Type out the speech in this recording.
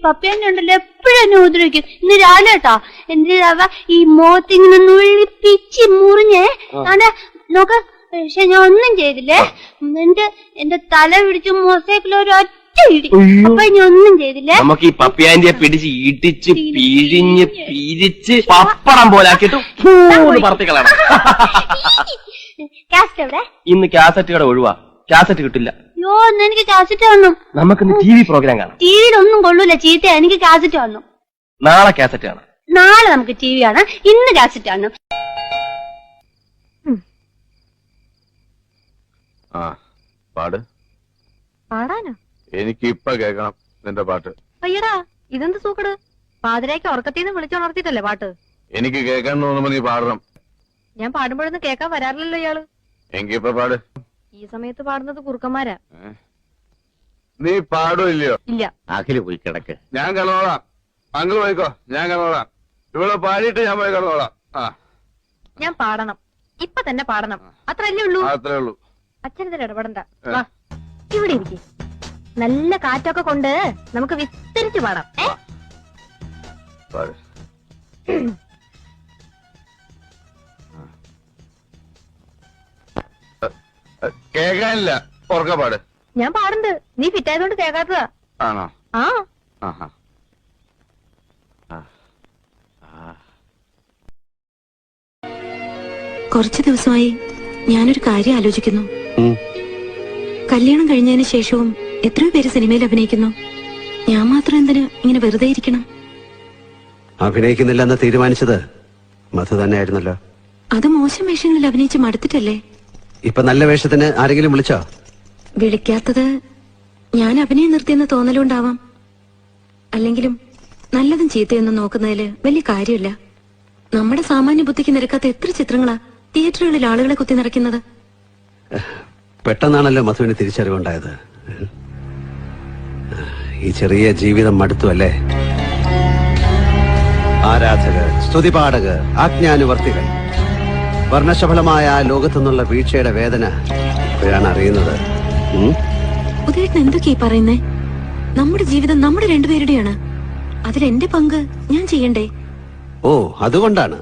പപ്പേനെ ഉണ്ടല്ലോ എപ്പോഴും എന്നെ ഉപദ്രവിക്കും. ഇന്ന് രാവിലെ കേട്ടോ എന്തിനാ ഈ മോത്തിങ്ങനെ നുള്ളിപ്പിച്ച് മുറിഞ്ഞേ നോക്ക. പക്ഷെ ഞാൻ ഒന്നും ചെയ്തില്ലേ. എന്റെ തല പിടിച്ച് മൊസൈക്കിൽ ഒരു ഒറ്റ ഇടി. അപ്പൊ ഞാൻ ഒന്നും ചെയ്തില്ലേ. നമുക്ക് ഈ പപ്പിയാന്റെ പിടിച്ച് ഇടിച്ച് പിഴിഞ്ഞ് പിരിച്ച് പപ്പടം പോലാക്കിട്ട് പറത്തിക്കളാണ്. കാസറ്റ് എവിടെ? ഇന്ന് കാസറ്റ് കട ഒഴിവാ. കാസറ്റ് കിട്ടില്ല. യോ എനിക്ക് കാസറ്റ് വന്നു. നമുക്കിന്ന് ടി വി പ്രോഗ്രാം കാണാം. ടിവിയിലൊന്നും കൊള്ളൂല, ചീത്ത. എനിക്ക് കാസറ്റ് വന്നു. നാളെ കാസറ്റ് കാണാം. നാളെ നമുക്ക് ടി വി കാണാം. ഇന്ന് കാസറ്റ് ആണ്. പാടാനോ? എനിക്ക് ഇപ്പൊ കേൾക്കണം നിന്റെ പാട്ട്. അയ്യടാ, ഇതെന്ത് സൂക്കട്? പാതിരായ്ക്ക് ഉറക്കത്തിന്ന് വിളിച്ചുണർത്തിട്ടല്ലേ പാട്ട്? എനിക്ക് കേൾക്കാൻ തോന്നുമ്പോ നീ പാടണം. ഞാൻ പാടുമ്പോഴൊന്നും കേൾക്കാൻ വരാറില്ലല്ലോ ഇയാള്. എങ്കി ഇപ്പൊ പാട്. ഈ സമയത്ത് പാടുന്നത് കുറുക്കന്മാരാ. നീ പാടില്ലയോ? ഇല്ല. അഖില് പോയി കിടക്ക്. ഞാൻ കിടന്നോളാം. അങ്കിൾ പോയിക്കോ, ഞാൻ കിടന്നോളാം. ഇവിടെ പാടിയിട്ട് ഞാൻ പോയി കിടന്നോളാം. ഞാൻ പാടണം, ഇപ്പൊ തന്നെ പാടണം. അത്രല്ലേ ഉള്ളൂ? അത്രേ ഉള്ളൂ. അച്ഛനതിൽ ഇടപെടണ്ട. വാ, ഇവിടെ ഇരിക്കെ. നല്ല കാറ്റൊക്കെ കൊണ്ട് നമുക്ക് വിസ്തരിച്ച് പാടാം. പാട്. കേൾക്കാനില്ല, ഉറക്ക പാട്. ഞാൻ പാടുണ്ട്, നീ ഫിറ്റായതുകൊണ്ട് കേൾക്കാത്തതാ. ആണോ? ആ. കുറച്ചു ദിവസമായി ഞാനൊരു കാര്യം ആലോചിക്കുന്നു. കല്യാണം കഴിഞ്ഞതിന് ശേഷവും എത്രയോ പേര് സിനിമയിൽ അഭിനയിക്കുന്നു. ഞാൻ മാത്രം എന്തിന് ഇങ്ങനെ വെറുതെ ഇരിക്കണം? അഭിനയിക്കുന്നില്ലെന്ന് തീരുമാനിച്ചത് മധു തന്നെയായിരുന്നല്ലോ. അത് മോശം വേഷങ്ങളിൽ അഭിനയിച്ച് മടുത്തിട്ടല്ലേ? ഇപ്പൊ നല്ല വേഷത്തിന് ആരെങ്കിലും വിളിച്ചോ? വിളിക്കാത്തത് ഞാൻ അഭിനയം നിർത്തിയെന്ന് തോന്നലുണ്ടാവാം. അല്ലെങ്കിലും നല്ലതും ചീത്തയൊന്നും നോക്കുന്നതില് വലിയ കാര്യമില്ല. നമ്മുടെ സാമാന്യ ബുദ്ധിക്ക് നിരക്കാത്ത എത്ര ചിത്രങ്ങളാ തിയേറ്ററുകളിൽ ആളുകളെ കുത്തി നിറയ്ക്കുന്നത്. പെട്ടെന്നാണല്ലോ മധുവിന് തിരിച്ചറിവുണ്ടായത്. ഈ ചെറിയ ജീവിതം മടുത്തു അല്ലേ? ആരാധകർ, സ്തുതിപാഠകർ, ആജ്ഞാനുവർത്തികൾ, വർണ്ണശബളമായ ആ ലോകത്തുനിന്നുള്ള വീഴ്ചയുടെ വേദന ഇപ്പോഴാണ് അറിയുന്നത്. ഉദയേട്ടൻ എന്തൊക്കെയാ പറയുന്നേ? നമ്മുടെ ജീവിതം നമ്മുടെ രണ്ടുപേരുടെയാണ്. അതിലെന്റെ പങ്ക് ഞാൻ ചെയ്യണ്ടേ? ഓ, അതുകൊണ്ടാണ്